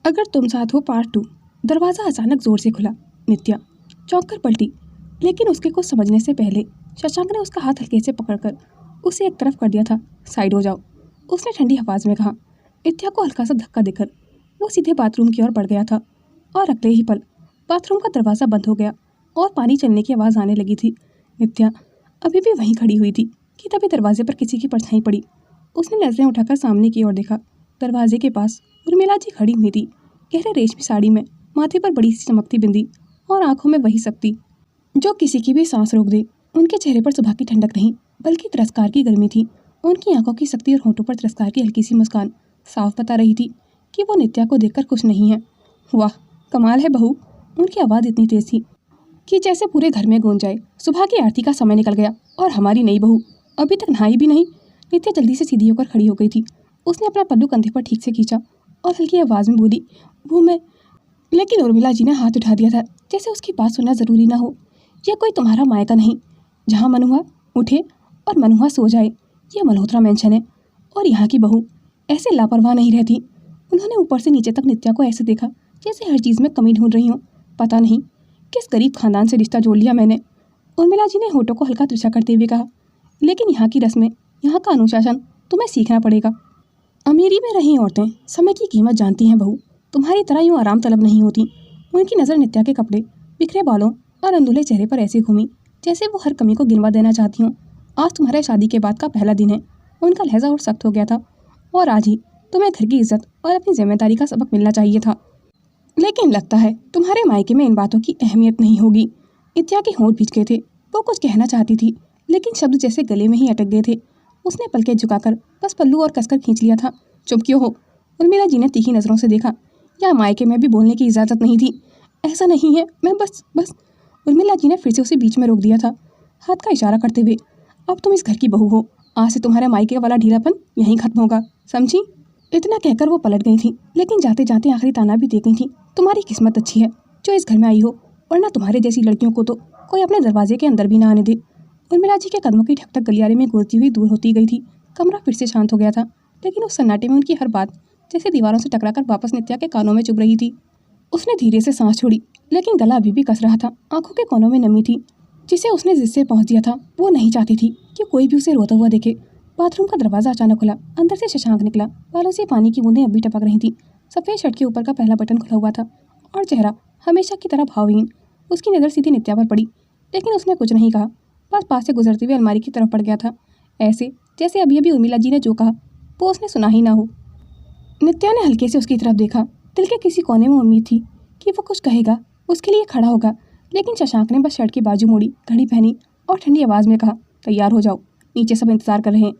अगर तुम साथ हो पार्ट 2। दरवाज़ा अचानक जोर से खुला। नित्या चौंक कर पलटी, लेकिन उसके कुछ समझने से पहले शशांक ने उसका हाथ हल्के से पकड़कर उसे एक तरफ कर दिया था। साइड हो जाओ, उसने ठंडी आवाज़ में कहा। नित्या को हल्का सा धक्का देकर वो सीधे बाथरूम की ओर बढ़ गया था और अगले ही पल बाथरूम का दरवाज़ा बंद हो गया और पानी चलने की आवाज़ आने लगी थी। नित्या अभी भी वहीं खड़ी हुई थी कि तभी दरवाजे पर किसी की परछाई पड़ी। उसने नजरें उठाकर सामने की ओर देखा। दरवाजे के पास उर्मिला जी खड़ी हुई थी, गहरे रेशमी साड़ी में, माथे पर बड़ी सी चमकती बिंदी और आंखों में वही शक्ति जो किसी की भी सांस रोक दे। उनके चेहरे पर सुबह की ठंडक नहीं बल्कि तिरस्कार की गर्मी थी। उनकी आंखों की शक्ति और होठों पर तिरस्कार की हल्की सी मुस्कान साफ बता रही थी कि वो नित्या को देखकर खुश नहीं है। वाह कमाल है बहू। उनकी आवाज़ इतनी तेज थी कि जैसे पूरे घर में गूंज जाए। सुबह की आरती का समय निकल गया और हमारी नई बहू अभी तक नहाई भी नहीं। नित्या जल्दी से सीधी होकर खड़ी हो गई थी। उसने अपना पल्लू कंधे पर ठीक से खींचा और हल्की आवाज़ में बोली, वो मैं। लेकिन उर्मिला जी ने हाथ उठा दिया था, जैसे उसकी बात सुनना ज़रूरी ना हो। यह कोई तुम्हारा मायका नहीं जहाँ मन हुआ उठे और मन हुआ सो जाए। यह मल्होत्रा मेंशन है और यहाँ की बहू ऐसे लापरवाह नहीं रहती। उन्होंने ऊपर से नीचे तक नित्या को ऐसे देखा जैसे हर चीज़ में कमी ढूंढ रही हूँ। पता नहीं किस गरीब खानदान से रिश्ता जोड़ लिया मैंने। उर्मिला जी ने होठों को हल्का तिरछा करते हुए कहा, लेकिन यहाँ की रस्में, यहाँ का अनुशासन तुम्हें सीखना पड़ेगा। अमीरी में रही औरतें समय की कीमत जानती हैं बहू, तुम्हारी तरह यूँ आराम तलब नहीं होती। उनकी नज़र नित्या के कपड़े, बिखरे बालों और अंधुले चेहरे पर ऐसे घूमी जैसे वो हर कमी को गिनवा देना चाहती हूँ। आज तुम्हारे शादी के बाद का पहला दिन है। उनका लहजा और सख्त हो गया था। और आज ही तुम्हें घर की इज्जत और अपनी जिम्मेदारी का सबक मिलना चाहिए था। लेकिन लगता है तुम्हारे मायके में इन बातों की अहमियत नहीं होगी। नित्या के होंठ भींच गए थे। वो कुछ कहना चाहती थी लेकिन शब्द जैसे गले में ही अटक गए थे। उसने पलके झुकाकर बस पल्लू और कसकर खींच लिया था। चुप क्यों हो? उर्मिला जी ने तीखी नज़रों से देखा। या मायके में भी बोलने की इजाज़त नहीं थी? ऐसा नहीं है, मैं बस। उर्मिला जी ने फिर से उसे बीच में रोक दिया था, हाथ का इशारा करते हुए। अब तुम इस घर की बहू हो। आज से तुम्हारे मायके वाला ढीलापन यहीं खत्म होगा, समझी? इतना कहकर वो पलट गई थी, लेकिन जाते जाते आखिरी ताना भी दे गई थी। तुम्हारी किस्मत अच्छी है जो इस घर में आई हो, वरना तुम्हारे जैसी लड़कियों को तो कोई अपने दरवाजे के अंदर भी ना आने दे। उर्मिला जी के कदमों की ठक-ठक गलियारे में गूंजती हुई दूर होती गई थी। कमरा फिर से शांत हो गया था, लेकिन उस सन्नाटे में उनकी हर बात जैसे दीवारों से टकराकर वापस नित्या के कानों में चुभ रही थी। उसने धीरे से सांस छोड़ी, लेकिन गला अभी भी कस रहा था। आंखों के कोनों में नमी थी जिसे उसने जिससे पहुंच दिया था। वो नहीं चाहती थी कि कोई भी उसे रोता हुआ देखे। बाथरूम का दरवाजा अचानक खुला। अंदर से शशांक निकला। बालों से पानी की बूंदें अभी टपक रही थी। सफ़ेद शर्ट के ऊपर का पहला बटन खुला हुआ था और चेहरा हमेशा की तरह भावहीन। उसकी नज़र सीधी नित्या पर पड़ी, लेकिन उसने कुछ नहीं कहा। बस पास से गुजरते हुए अलमारी की तरफ पड़ गया था, ऐसे जैसे अभी अभी उर्मिला जी ने जो कहा वो उसने सुना ही ना हो। नित्या ने हल्के से उसकी तरफ देखा। दिल के किसी कोने में उम्मीद थी कि वो कुछ कहेगा, उसके लिए खड़ा होगा, लेकिन शशांक ने बस शर्ट की बाजू मोड़ी, घड़ी पहनी और ठंडी आवाज़ में कहा, तैयार हो जाओ, नीचे सब इंतजार कर रहे हैं।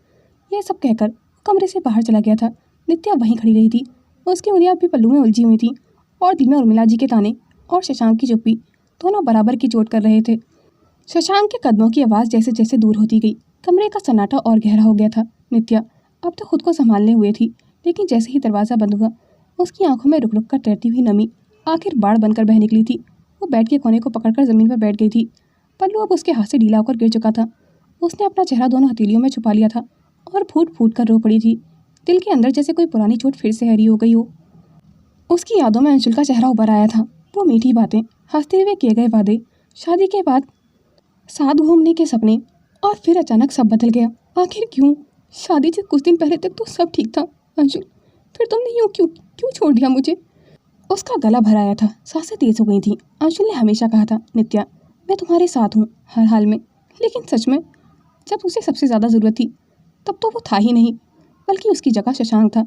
यह सब कहकर कमरे से बाहर चला गया था। नित्या वहीं खड़ी रही थी। उसकी उंगलियां भी पल्लू में उलझी हुई थी और दिल में उर्मिला जी के ताने और शशांक की चुप्पी दोनों बराबर की चोट कर रहे थे। शशांक के कदमों की आवाज़ जैसे जैसे दूर होती गई, कमरे का सन्नाटा और गहरा हो गया था। नित्या अब तो खुद को संभालने हुए थी, लेकिन जैसे ही दरवाज़ा बंद हुआ, उसकी आंखों में रुक रुक कर तैरती हुई नमी आखिर बाढ़ बनकर बह निकली थी। वो बेड के कोने को पकड़कर ज़मीन पर बैठ गई थी। पल्लू अब उसके हाथ से ढीला होकर गिर चुका था। उसने अपना चेहरा दोनों हथेलियों में छुपा लिया था और फूट फूट कर रो पड़ी थी। दिल के अंदर जैसे कोई पुरानी चोट फिर से हरी हो गई हो। उसकी यादों में अंशुल का चेहरा उभर आया था। वो मीठी बातें, हंसते हुए किए गए वादे, शादी के बाद साथ घूमने के सपने, और फिर अचानक सब बदल गया। आखिर क्यों? शादी से कुछ दिन पहले तक तो सब ठीक था अंशुल, फिर तुमने यूँ क्यों क्यों छोड़ दिया मुझे? उसका गला भर आया था, सांसें तेज हो गई थी। अंशुल ने हमेशा कहा था, नित्या मैं तुम्हारे साथ हूँ हर हाल में, लेकिन सच में जब उसे सबसे ज़्यादा ज़रूरत थी तब तो वो था ही नहीं, बल्कि उसकी जगह शशांक था।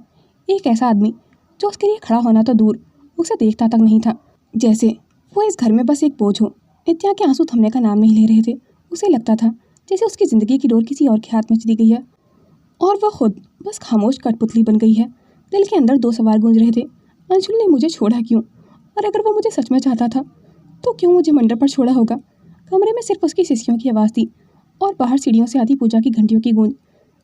एक ऐसा आदमी जो उसके लिए खड़ा होना तो दूर, उसे देखता तक नहीं था। जैसे वो इस घर में बस एक बोझ हो। नित्या के आंसू थमने का नाम नहीं ले रहे थे। उसे लगता था जैसे उसकी ज़िंदगी की डोर किसी और के हाथ में चली गई है और वह खुद बस खामोश कठपुतली बन गई है। दिल के अंदर दो सवाल गूंज रहे थे, अंशुल ने मुझे छोड़ा क्यों? और अगर वो मुझे सच में चाहता था तो क्यों मुझे मंडप पर छोड़ा होगा? कमरे में सिर्फ उसकी शिष्यों की आवाज़ थी और बाहर सीढ़ियों से आती पूजा की घंटियों की गूंज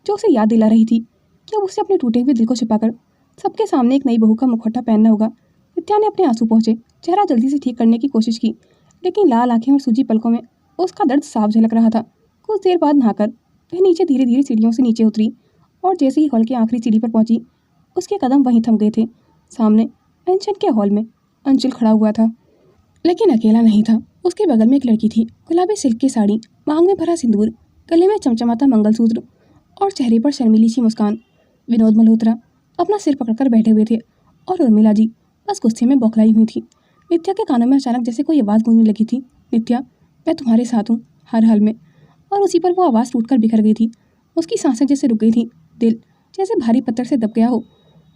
जो उसे याद दिला रही थी कि अब उसे अपने टूटे हुए दिल को छिपाकर सबके सामने एक नई बहू का मुखौटा पहनना होगा। नित्या ने अपने आंसू पहुँचे, चेहरा जल्दी से ठीक करने की कोशिश की, लेकिन लाल आंखें और सूजी पलकों में उसका दर्द साफ झलक रहा था। कुछ देर बाद नहाकर वह नीचे धीरे धीरे सीढ़ियों से नीचे उतरी और जैसे ही हॉल की आखिरी सीढ़ी पर पहुंची, उसके कदम वहीं थम गए थे। सामने पेंशन के हॉल में अंशुल खड़ा हुआ था, लेकिन अकेला नहीं था। उसके बगल में एक लड़की थी, गुलाबी सिल्क की साड़ी, मांग में भरा सिंदूर, गले में चमचमाता मंगलसूत्र और चेहरे पर शर्मीली सी मुस्कान। विनोद मल्होत्रा अपना सिर पकड़कर बैठे हुए थे और उर्मिला जी बस गुस्से में बौखलाई हुई थी। नित्या के कानों में अचानक जैसे कोई आवाज़ गूंजने लगी थी, नित्या, मैं तुम्हारे साथ हूँ हर हाल में। और उसी पर वो आवाज़ टूटकर बिखर गई थी। उसकी सांसें जैसे रुक गई थी, दिल जैसे भारी पत्थर से दब गया हो।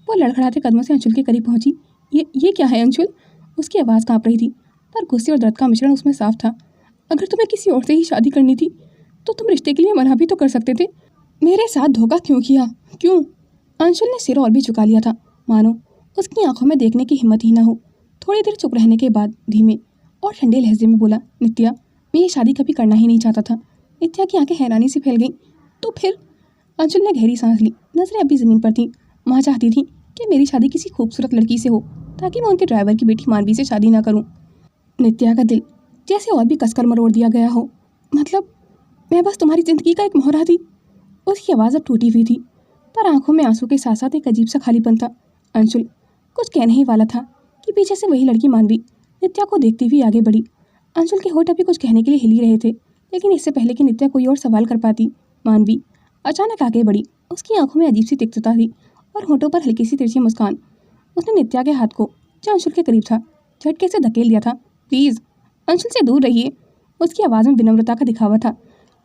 वो लड़खड़ाते कदमों से अंशुल के करीब पहुंची। ये क्या है अंशुल? उसकी आवाज़ कांप रही थी, पर गुस्से और दर्द का मिश्रण उसमें साफ था। अगर तुम्हें किसी और से ही शादी करनी थी तो तुम रिश्ते के लिए मना भी तो कर सकते थे। मेरे साथ धोखा क्यों किया, क्यों? अंशुल ने सिर और भी झुका लिया था, मानो उसकी आंखों में देखने की हिम्मत ही ना हो। थोड़ी देर चुप रहने के बाद धीमे और ठंडे लहजे में बोला, नित्या, मैं ये शादी कभी करना ही नहीं चाहता था। नित्या की आंखें हैरानी से फैल गईं। तो फिर? अंशुल ने गहरी सांस ली, नजरें अभी ज़मीन पर थीं। माँ चाहती थी कि मेरी शादी किसी खूबसूरत लड़की से हो, ताकि मैं उनके ड्राइवर की बेटी मानवी से शादी ना करूं। नित्या का दिल जैसे और भी कसकर मरोड़ दिया गया हो। मतलब मैं बस तुम्हारी ज़िंदगी का एक मोहरा थी। उसकी आवाज़ अब टूटी हुई थी, पर आंखों में आंसू के साथ साथ एक अजीब सा खालीपन था। अंशुल कुछ कहने ही वाला था कि पीछे से वही लड़की मानवी नित्या को देखती हुई आगे बढ़ी। अंशुल के होठ अभी कुछ कहने के लिए हिल ही रहे थे, लेकिन इससे पहले कि नित्या कोई और सवाल कर पाती, मानवी अचानक आगे बढ़ी। उसकी आंखों में अजीब सी तिक्तता थी और होठों पर हल्की सी तिरछी मुस्कान। उसने नित्या के हाथ को, जो अंशुल के करीब था, झटके से धकेल दिया था। प्लीज़ अंशुल से दूर रहिए। उसकी आवाज़ में विनम्रता का दिखावा था,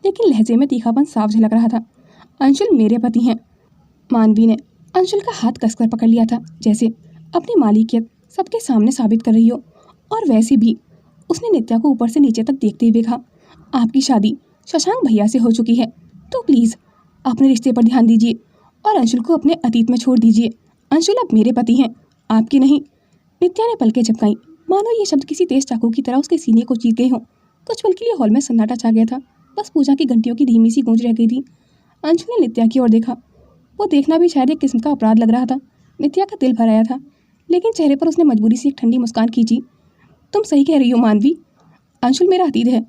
लेकिन लहजे में तीखापन साफ झलक रहा था। अंशुल मेरे पति हैं। मानवी ने अंशुल का हाथ कसकर पकड़ लिया था, जैसे अपनी मालिकियत सबके सामने साबित कर रही हो। और वैसे भी उसने नित्या को ऊपर से नीचे तक देखते हुए कहा, आपकी शादी शशांक भैया से हो चुकी है, तो प्लीज़ अपने रिश्ते पर ध्यान दीजिए और अंशुल को अपने अतीत में छोड़ दीजिए। अंशुल अब मेरे पति हैं, आपकी नहीं। नित्या ने पलकें झपकाई, मानो ये शब्द किसी तेज चाकू की तरह उसके सीने को चीर गए हों। कुछ पल के लिए हॉल में सन्नाटा छा गया था, बस पूजा की घंटियों की धीमी सी गूंज रह गई थी। अंशुल ने नित्या की ओर देखा। वो देखना भी शायद एक किस्म का अपराध लग रहा था। नित्या का दिल भर आया था, लेकिन चेहरे पर उसने मजबूरी से एक ठंडी मुस्कान खींची। तुम सही कह रही हो मानवी, अंशुल मेरा अतीत है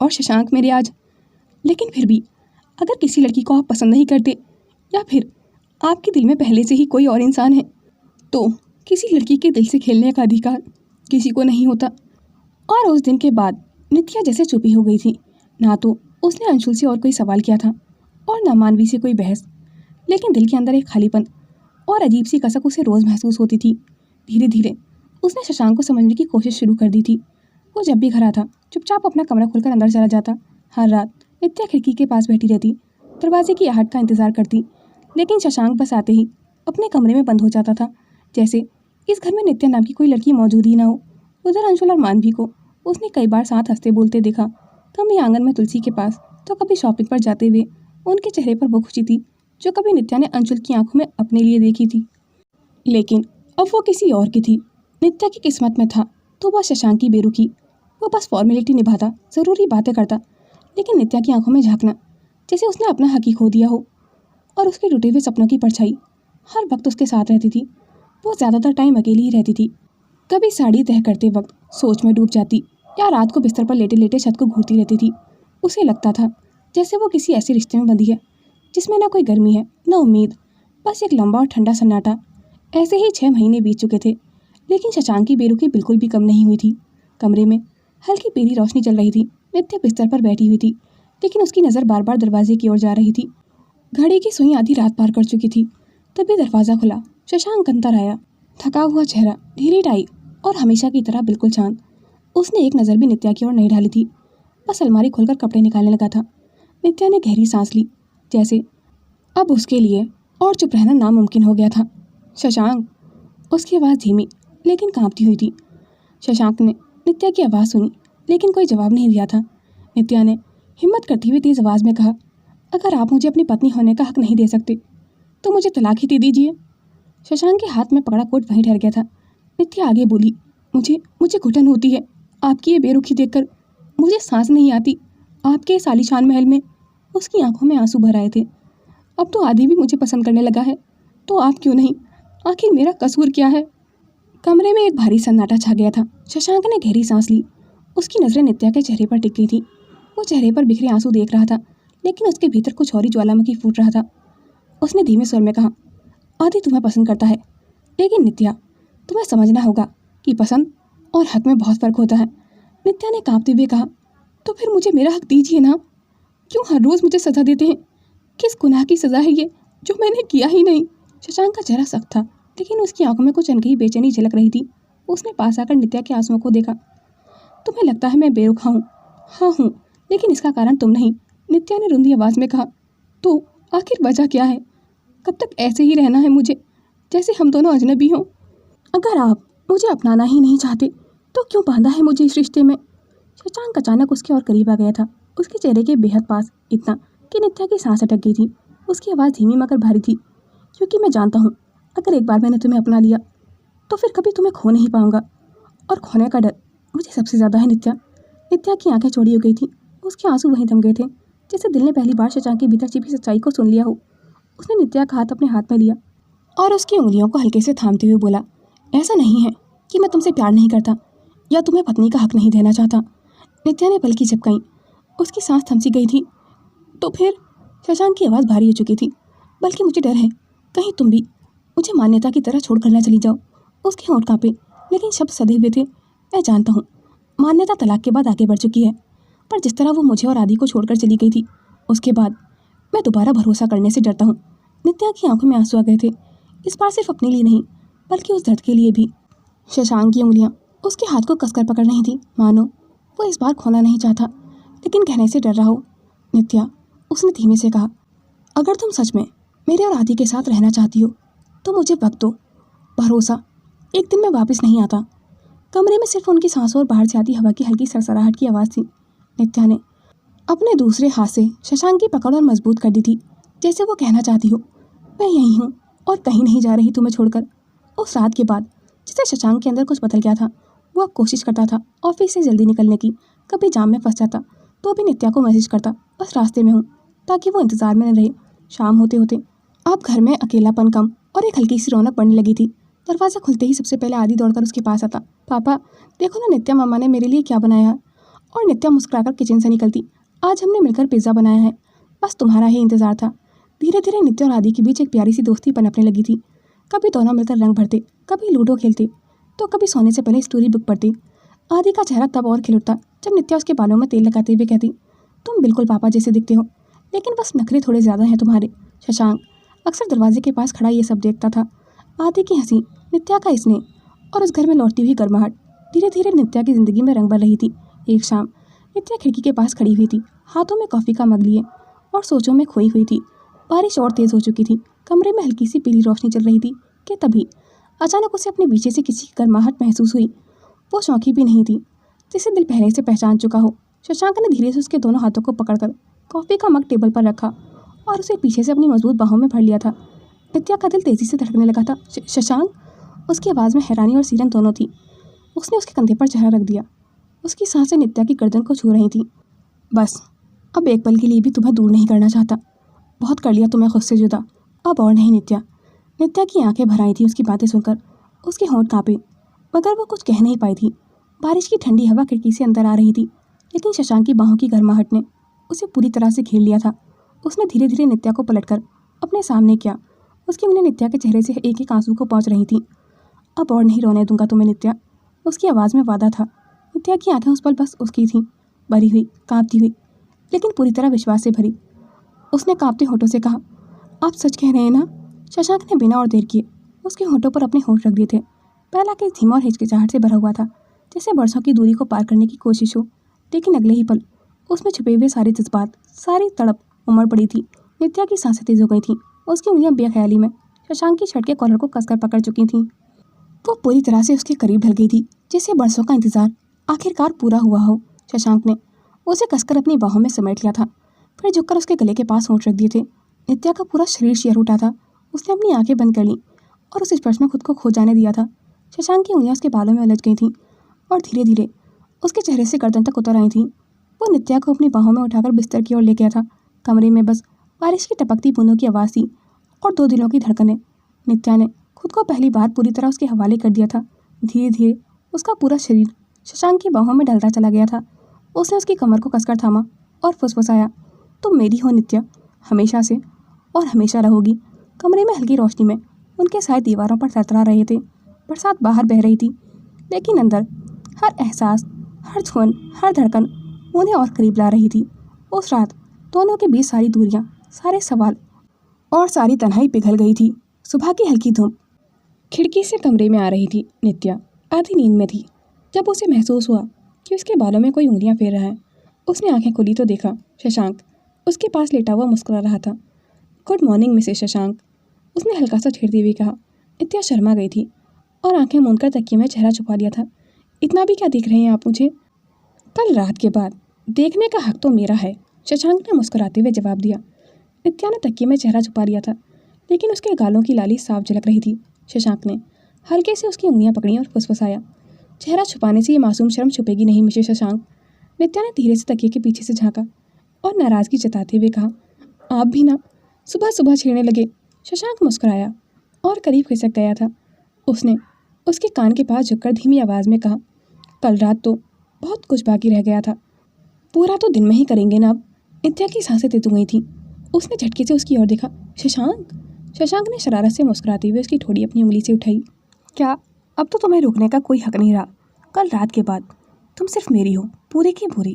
और शशांक मेरे आज। लेकिन फिर भी अगर किसी लड़की को आप पसंद नहीं करते, या फिर आपके दिल में पहले से ही कोई और इंसान है, तो किसी लड़की के दिल से खेलने का अधिकार किसी को नहीं होता। और उस दिन के बाद नित्या जैसे चुपी हो गई थी। ना तो उसने अंशुल से और कोई सवाल किया था और ना मानवी से कोई बहस, लेकिन दिल के अंदर एक खालीपन और अजीब सी कसक उसे रोज़ महसूस होती थी। धीरे धीरे उसने शशांक को समझने की कोशिश शुरू कर दी थी। वो जब भी घर आता चुपचाप अपना कमरा खोलकर अंदर चला जाता। हर रात नित्या खिड़की के पास बैठी रहती, दरवाजे की आहट का इंतजार करती, लेकिन शशांक बस आते ही अपने कमरे में बंद हो जाता था, जैसे इस घर में नित्या नाम की कोई लड़की मौजूद ही ना हो। उधर अंशुल और मानवी को उसने कई बार साथ हंसते बोलते देखा, कभी आंगन में तुलसी के पास, तो कभी शॉपिंग पर जाते हुए। उनके चेहरे पर वो खुशी थी जो कभी नित्या ने अंशुल की आंखों में अपने लिए देखी थी, लेकिन अब वो किसी और की थी। नित्या की किस्मत में था तो वह शशांक की बेरुखी। वो बस फॉर्मेलिटी निभाता, ज़रूरी बातें करता, लेकिन नित्या की आंखों में झांकना जैसे उसने अपना हक ही खो दिया हो। और उसके टूटे हुए सपनों की परछाई हर वक्त उसके साथ रहती थी। वो ज़्यादातर टाइम अकेली ही रहती थी, कभी साड़ी तय करते वक्त सोच में डूब जाती, या रात को बिस्तर पर लेटे लेटे छत को घूरती रहती थी। उसे लगता था जैसे वो किसी ऐसे रिश्ते में बंधी है जिसमें ना कोई गर्मी है, ना उम्मीद, बस एक लंबा और ठंडा सन्नाटा। ऐसे ही 6 महीने बीत चुके थे, लेकिन शशांक की बेरुखी बिल्कुल भी कम नहीं हुई थी। कमरे में हल्की पीली रोशनी चल रही थी। नित्या बिस्तर पर बैठी हुई थी, लेकिन उसकी नज़र बार बार दरवाजे की ओर जा रही थी। घड़ी की सुई आधी रात पार कर चुकी थी। तभी दरवाज़ा खुला, शशांक अंदर आया, थका हुआ चेहरा, ढीली टाई और हमेशा की तरह बिल्कुल शांत। उसने एक नज़र भी नित्या की ओर नहीं डाली थी, बस अलमारी खोलकर कपड़े निकालने लगा था। नित्या ने गहरी सांस ली, जैसे अब उसके लिए और चुप रहना नामुमकिन हो गया था। शशांक, उसकी आवाज़ धीमी लेकिन कांपती हुई थी। शशांक ने नित्या की आवाज़ सुनी, लेकिन कोई जवाब नहीं दिया था। नित्या ने हिम्मत करती हुई तेज़ आवाज़ में कहा, अगर आप मुझे अपनी पत्नी होने का हक नहीं दे सकते तो मुझे तलाक ही दे दीजिए। शशांक के हाथ में पकड़ा कोट वहीं ठहर गया था। नित्या आगे बोली, मुझे घुटन होती है आपकी ये बेरुखी देखकर। मुझे सांस नहीं आती आपके इस आलीशान महल में। उसकी आंखों में आंसू भर आए थे। अब तो आदि भी मुझे पसंद करने लगा है, तो आप क्यों नहीं? आखिर मेरा कसूर क्या है? कमरे में एक भारी सन्नाटा छा गया था। शशांक ने गहरी सांस ली। उसकी नज़रें नित्या के चेहरे पर टिक गई थी। वो चेहरे पर बिखरे आंसू देख रहा था, लेकिन उसके भीतर कुछ और ही ज्वालामुखी फूट रहा था। उसने धीमे स्वर में कहा, आदि तुम्हें पसंद करता है, लेकिन नित्या, तुम्हें समझना होगा कि पसंद और हक में बहुत फ़र्क होता है। नित्या ने कांपते हुए कहा। तो फिर मुझे मेरा हक दीजिए ना। क्यों हर रोज़ मुझे सज़ा देते हैं? किस गुनाह की सज़ा है ये जो मैंने किया ही नहीं? शशांक का चेहरा सख्त था, लेकिन उसकी आंखों में कुछ अनकही बेचैनी झलक रही थी। उसने पास आकर नित्या के आंसुओं को देखा। तुम्हें लगता है मैं बेरुखा हूँ? हाँ हूँ, लेकिन इसका कारण तुम नहीं, नित्या ने रुंधी आवाज़ में कहा। तो आखिर वजह क्या है? कब तक ऐसे ही रहना है मुझे, जैसे हम दोनों अजनबी हों? अगर आप मुझे अपनाना ही नहीं चाहते तो क्यों बांधा है मुझे इस रिश्ते में? शशांक अचानक उसके और करीब आ गया था, उसके चेहरे के बेहद पास, इतना कि नित्या की सांस अटक गई थी। उसकी आवाज़ धीमी मगर भारी थी। क्योंकि मैं जानता हूँ, अगर एक बार मैंने तुम्हें अपना लिया तो फिर कभी तुम्हें खो नहीं पाऊंगा, और खोने का डर मुझे सबसे ज़्यादा है नित्या। नित्या की आंखें चौड़ी हो गई थी, उसके आंसू वहीं थम गए थे, जैसे दिल ने पहली बार शशांक के भीतर छिपी सच्चाई को सुन लिया हो। उसने नित्या का हाथ अपने हाथ में लिया और उसकी उंगलियों को हल्के से थामते हुए बोला, ऐसा नहीं है कि मैं तुमसे प्यार नहीं करता या तुम्हें पत्नी का हक नहीं देना चाहता। नित्या ने पलकी झपकाई, उसकी सांस थमसी गई थी। तो फिर? शशांक की आवाज़ भारी हो चुकी थी। बल्कि मुझे डर है कहीं तुम भी मुझे मान्यता की तरह छोड़ कर ना चली जाओ। उसके होंठ कांपे, लेकिन शब्द सधे हुए थे। मैं जानता हूँ मान्यता तलाक के बाद आगे बढ़ चुकी है, पर जिस तरह वो मुझे और आदि को छोड़कर चली गई थी, उसके बाद मैं दोबारा भरोसा करने से डरता हूँ। नित्या की आंखों में आंसू आ गए थे, इस बार सिर्फ अपने लिए नहीं बल्कि उस दर्द के लिए भी। शशांक की उंगलियाँ उसके हाथ को कसकर पकड़ रही थी, मानो वो इस बार खोना नहीं चाहता, लेकिन कहने से डर रहा हो। नित्या, उसने धीमे से कहा, अगर तुम सच में मेरे और आदि के साथ रहना चाहती हो तो मुझे वक्त दो। भरोसा, एक दिन मैं वापस नहीं आता। कमरे में सिर्फ उनकी सांसों और बाहर से आती हवा की हल्की सरसराहट की आवाज़ थी। नित्या ने अपने दूसरे हाथ से शशांक की पकड़ और मजबूत कर दी थी, जैसे वो कहना चाहती हो, मैं यहीं हूँ और कहीं नहीं जा रही तुम्हें छोड़कर। उस रात के बाद जिसे शशांक के अंदर कुछ बदल गया था, वो अब कोशिश करता था ऑफिस से जल्दी निकलने की। कभी जाम में फंस जाता तो भी नित्या को मैसेज करता, बस रास्ते में हूँ, ताकि वो इंतज़ार में न रहे। शाम होते होते अब घर में अकेलापन कम और एक हल्की सी रौनक बढ़ने लगी थी। दरवाज़ा खुलते ही सबसे पहले आदि दौड़कर उसके पास आता। पापा, देखो ना नित्या मामा ने मेरे लिए क्या बनाया है। और नित्या मुस्कुराकर किचन से निकलती, आज हमने मिलकर पिज़्ज़ा बनाया है, बस तुम्हारा ही इंतज़ार था। धीरे धीरे नित्या और आदि के बीच एक प्यारी सी दोस्ती पनपने लगी थी। कभी दोनों मिलकर रंग भरते, कभी लूडो खेलते, तो कभी सोने से पहले स्टोरी बुक पढ़ते। आदि का चेहरा तब और खिल उठता जब नित्या उसके बालों में तेल लगाते हुए कहती, तुम बिल्कुल पापा जैसे दिखते हो, लेकिन बस नखरे थोड़े ज़्यादा हैं तुम्हारे। शशांक अक्सर दरवाजे के पास खड़ा ये सब देखता था। आदि की हंसी, नित्या का स्नेह और उस घर में लौटती हुई गर्माहट। धीरे धीरे नित्या की ज़िंदगी में रंग भर रही थी। एक शाम नित्या खिड़की के पास खड़ी हुई थी, हाथों में कॉफ़ी का मग लिए और सोचों में खोई हुई थी। बारिश और तेज़ हो चुकी थी, कमरे में हल्की सी पीली रोशनी चल रही थी कि तभी अचानक उसे अपने पीछे से किसी की गर्माहट महसूस हुई। वो चौंकी भी नहीं थी, जिसे दिल पहले से पहचान चुका हो। शशांक ने धीरे से उसके दोनों हाथों को पकड़कर कॉफ़ी का मग टेबल पर रखा और उसे पीछे से अपनी मजबूत बाहों में भर लिया था। नित्या का दिल तेज़ी से धड़कने लगा था। शशांक, उसकी आवाज़ में हैरानी और सीरन दोनों थी। उसने उसके कंधे पर चेहरा रख दिया। उसकी सांसें नित्या की गर्दन को छू रही थीं। बस अब एक पल के लिए भी तुम्हें दूर नहीं करना चाहता। बहुत कर लिया तुम्हें खुद से जुदा, अब और नहीं नित्या। नित्या की आंखें भर आई थी उसकी बातें सुनकर। उसके होंठ कांपे, मगर वो कुछ कह नहीं पाई थी। बारिश की ठंडी हवा खिड़की से अंदर आ रही थी, लेकिन शशांक की बाहों की गर्माहट ने उसे पूरी तरह से घेर लिया था। उसने धीरे धीरे नित्या को पलटकर अपने सामने किया। उसकी उंगलियां नित्या के चेहरे से एक एक आंसू को पहुंच रही थीं। अब और नहीं रोने दूंगा तुम्हें नित्या, उसकी आवाज़ में वादा था। नित्या की आंखें उस पल बस उसकी थीं, भरी हुई, कांपती हुई, लेकिन पूरी तरह विश्वास से भरी। उसने कांपते होठों से कहा, आप सच कह रहे हैं ना? शशांक ने बिना और देर किए उसके होठों पर अपने होठ रख दिए थे। पहला किस धीमा और हिचकिचाहट से भरा हुआ था, जैसे बरसों की दूरी को पार करने की कोशिश हो, लेकिन अगले ही पल उसमें छुपे हुए सारे जज्बात, सारी तड़प उमड़ पड़ी थी। नित्या की सांसें तेज हो गई थीं। उसकी उंगलियां बेख्याली में शशांक की शर्ट के कॉलर को कसकर पकड़ चुकी थीं। वो पूरी तरह से उसके करीब ढल गई थी, जैसे बरसों का इंतजार आखिरकार पूरा हुआ हो। शशांक ने उसे कसकर अपनी बाहों में समेट लिया था, फिर झुककर उसके गले के पास होंठ रख दिए थे। नित्या का पूरा शरीर शिहर उठा था। उसने अपनी आंखें बंद कर लीं और उस स्पर्श में खुद को खो जाने दिया था। शशांक की उंगलियां उसके बालों में उलझ गई थीं और धीरे धीरे उसके चेहरे से गर्दन तक उतर आई थीं। वो नित्या को अपनी बाहों में उठाकर बिस्तर की ओर ले गया था। कमरे में बस बारिश की टपकती बूंदों की आवाज़ थी और दो दिलों की धड़कनें। नित्या ने खुद को पहली बार पूरी तरह उसके हवाले कर दिया था। धीरे धीरे उसका पूरा शरीर शशांक की बाहों में ढलता चला गया था। उसने उसकी कमर को कसकर थामा और फुसफुसाया, तुम मेरी हो नित्या, हमेशा से और हमेशा रहोगी। कमरे में हल्की रोशनी में उनके साए दीवारों पर थरथरा रहे थे। बरसात बाहर बह रही थी, लेकिन अंदर हर एहसास, हर छुअन, हर धड़कन उन्हें और करीब ला रही थी। उस रात दोनों के बीच सारी दूरियां, सारे सवाल और सारी तन्हाई पिघल गई थी। सुबह की हल्की धूप खिड़की से कमरे में आ रही थी। नित्या आधी नींद में थी जब उसे महसूस हुआ कि उसके बालों में कोई उंगलियां फेर रहा है। उसने आंखें खोली तो देखा शशांक उसके पास लेटा हुआ मुस्कुरा रहा था। गुड मॉर्निंग मिसेस शशांक, उसने हल्का सा छेड़ते हुए कहा। नित्या शर्मा गई थी और आंखें मूंदकर तकिए में चेहरा छुपा लिया था। इतना भी क्या देख रहे हैं आप मुझे? कल रात के बाद देखने का हक तो मेरा है, शशांक ने मुस्कुराते हुए जवाब दिया। नित्या ने तकिए में चेहरा छुपा लिया था, लेकिन उसके गालों की लाली साफ झलक रही थी। शशांक ने हल्के से उसकी उंगलियां पकड़ी और फुसफुसाया, चेहरा छुपाने से ये मासूम शर्म छुपेगी नहीं मिसेस शशांक। नित्या ने धीरे से तकिए के पीछे से झांका और नाराजगी जताते हुए कहा, आप भी ना सुबह सुबह छेड़ने लगे। शशांक मुस्कुराया और करीब खिसक गया था। उसने उसके कान के पास झुककर धीमी आवाज़ में कहा, कल रात तो बहुत कुछ बाकी रह गया था, पूरा तो दिन में ही करेंगे ना अब। नित्या की सांसें तेज हो गई थी। उसने झटके से उसकी ओर देखा। शशांक, शशांक ने शरारत से मुस्कुराते हुए उसकी ठोड़ी अपनी उंगली से उठाई। क्या अब तो तुम्हें रोकने का कोई हक नहीं रहा? कल रात के बाद तुम सिर्फ मेरी हो, पूरी की पूरी।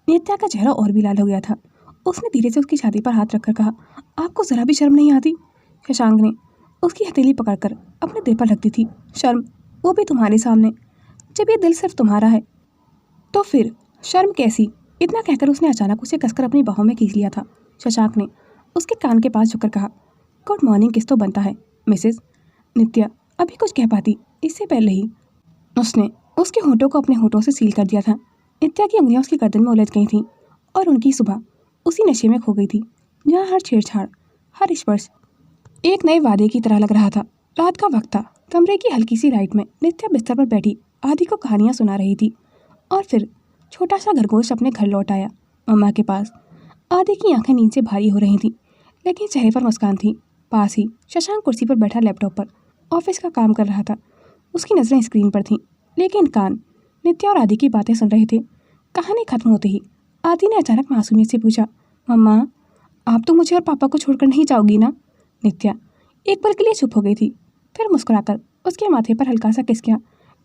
नित्या का चेहरा और भी लाल हो गया था। उसने धीरे से उसकी छाती पर हाथ रखकर कहा, आपको जरा भी शर्म नहीं आती? शशांक ने उसकी हथेली पकड़कर अपने दिल पर रख दी थी। शर्म? वो भी तुम्हारे सामने, जब ये दिल सिर्फ तुम्हारा है। तो फिर शर्म कैसी? इतना कहकर उसने अचानक उसे कसकर अपनी बाहों में खींच लिया था। शशांक ने उसके कान के पास झुककर कहा, गुड मॉर्निंग किस तो बनता है मिसेस। नित्या अभी कुछ कह पाती इससे पहले ही उसने उसके होठों को अपने होठों से सील कर दिया था। नित्या की उंगलियां उसकी गर्दन में उलझ गई थीं और उनकी सुबह उसी नशे में खो गई थी जहाँ हर छेड़छाड़, हर स्पर्श एक नए वादे की तरह लग रहा था। रात का वक्त था। कमरे की हल्की सी लाइट में नित्या बिस्तर पर बैठी आदि को कहानियां सुना रही थी और फिर छोटा सा खरगोश अपने घर लौट आया, मम्मा के पास। आदि की आंखें नींद से भारी हो रही थीं, लेकिन चेहरे पर मुस्कान थी। पास ही शशांक कुर्सी पर बैठा लैपटॉप पर ऑफिस का काम कर रहा था। उसकी नज़रें स्क्रीन पर थीं, लेकिन कान नित्या और आदि की बातें सुन रहे थे। कहानी खत्म होते ही आदि ने अचानक मासूमियत से पूछा, मम्मा आप तो मुझे और पापा को छोड़कर नहीं जाओगी ना? नित्या एक पल के लिए चुप हो गई थी, फिर मुस्कुराकर उसके माथे पर हल्का सा किस किया।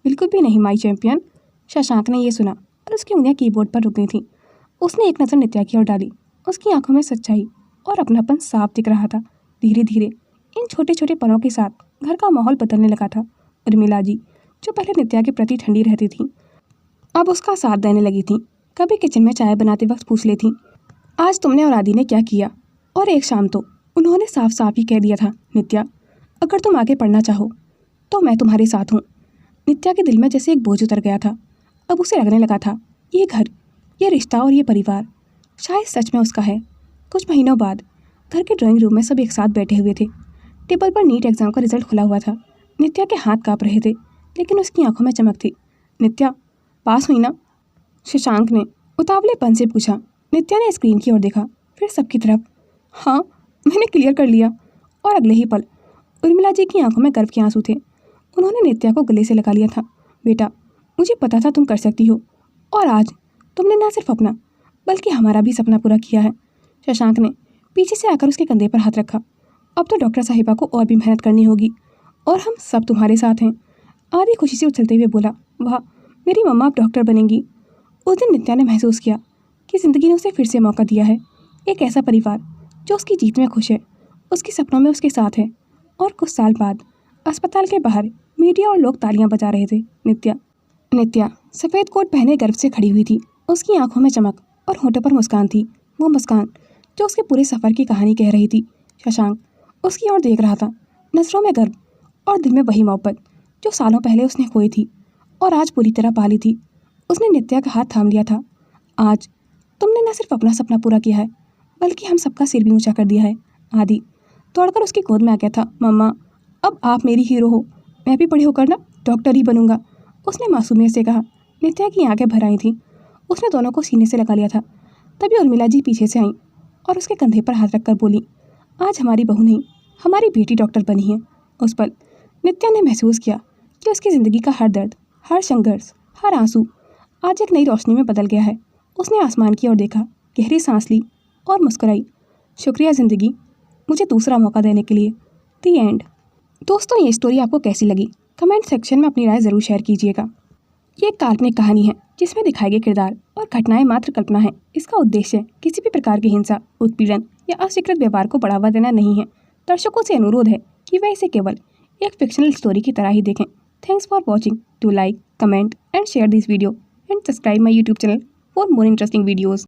बिल्कुल भी नहीं माई चैंपियन। शशांक ने यह सुना और उसकी उंगलियां कीबोर्ड पर रुक गई थीं। उसने एक नज़र नित्या की ओर डाली। उसकी आंखों में सच्चाई और अपनापन साफ दिख रहा था। धीरे धीरे इन छोटे छोटे पलों के साथ घर का माहौल बदलने लगा था। उर्मिला जी, जो पहले नित्या के प्रति ठंडी रहती थी, अब उसका साथ देने लगी थी। कभी किचन में चाय बनाते वक्त पूछ लेती, आज तुमने और आदि ने क्या किया? और एक शाम तो उन्होंने साफ साफ ही कह दिया था, नित्या अगर तुम आगे पढ़ना चाहो तो मैं तुम्हारे साथ हूँ। नित्या के दिल में जैसे एक बोझ उतर गया था। अब उसे लगने लगा था ये घर, ये रिश्ता और ये परिवार शायद सच में उसका है। कुछ महीनों बाद घर के ड्राइंग रूम में सब एक साथ बैठे हुए थे। टेबल पर नीट एग्जाम का रिजल्ट खुला हुआ था। नित्या के हाथ काँप रहे थे, लेकिन उसकी आंखों में चमक थी। नित्या पास हुई ना? शशांक ने उतावलेपन से पूछा। नित्या ने स्क्रीन की ओर देखा, फिर सबकी तरफ। हाँ, मैंने क्लियर कर लिया। और अगले ही पल उर्मिला जी की आंखों में गर्व के आंसू थे। उन्होंने नित्या को गले से लगा लिया था। बेटा, मुझे पता था तुम कर सकती हो, और आज तुमने ना सिर्फ अपना बल्कि हमारा भी सपना पूरा किया है। शशांक ने पीछे से आकर उसके कंधे पर हाथ रखा। अब तो डॉक्टर साहिबा को और भी मेहनत करनी होगी और हम सब तुम्हारे साथ हैं। आदि खुशी से उछलते हुए बोला, वाह, मेरी मम्मा अब डॉक्टर बनेंगी। उस दिन नित्या ने महसूस किया कि ज़िंदगी ने उसे फिर से मौका दिया है। एक ऐसा परिवार जो उसकी जीत में खुश है, उसके सपनों में उसके साथ है। और कुछ साल बाद अस्पताल के बाहर मीडिया और लोग तालियां बजा रहे थे। नित्या सफ़ेद कोट पहने गर्व से खड़ी हुई थी। उसकी आंखों में चमक और होठों पर मुस्कान थी, वो मुस्कान जो उसके पूरे सफ़र की कहानी कह रही थी। शशांक उसकी ओर देख रहा था, नज़रों में गर्व और दिल में वही मोहब्बत जो सालों पहले उसने खोई थी और आज पूरी तरह पाली थी। उसने नित्या का हाथ थाम लिया था। आज तुमने न सिर्फ अपना सपना पूरा किया है, बल्कि हम सबका सिर भी ऊंचा कर दिया है। आदि दौड़कर उसकी गोद में आ गया था। मम्मा, अब आप मेरी हीरो हो, मैं भी बड़े होकर ना डॉक्टर ही बनूंगा, उसने मासूमियत से कहा। नित्या की आंखें भर आई थीं। उसने दोनों को सीने से लगा लिया था। तभी उर्मिला जी पीछे से आईं और उसके कंधे पर हाथ रखकर बोली, आज हमारी बहू नहीं, हमारी बेटी डॉक्टर बनी है। उस पल नित्या ने महसूस किया कि उसकी ज़िंदगी का हर दर्द, हर संघर्ष, हर आंसू आज एक नई रोशनी में बदल गया है। उसने आसमान की ओर देखा, गहरी सांस ली और मुस्कुराई। शुक्रिया ज़िंदगी, मुझे दूसरा मौका देने के लिए। दी एंड। दोस्तों, ये स्टोरी आपको कैसी लगी कमेंट सेक्शन में अपनी राय ज़रूर शेयर कीजिएगा। ये एक काल्पनिक कहानी है जिसमें दिखाए गए किरदार और घटनाएं मात्र कल्पना है। इसका उद्देश्य किसी भी प्रकार की हिंसा, उत्पीड़न या अस्वीकृत व्यवहार को बढ़ावा देना नहीं है। दर्शकों से अनुरोध है कि वे इसे केवल एक फिक्शनल स्टोरी की तरह ही देखें। Thanks for watching. Do like, comment and share this video and subscribe my YouTube channel for more interesting videos.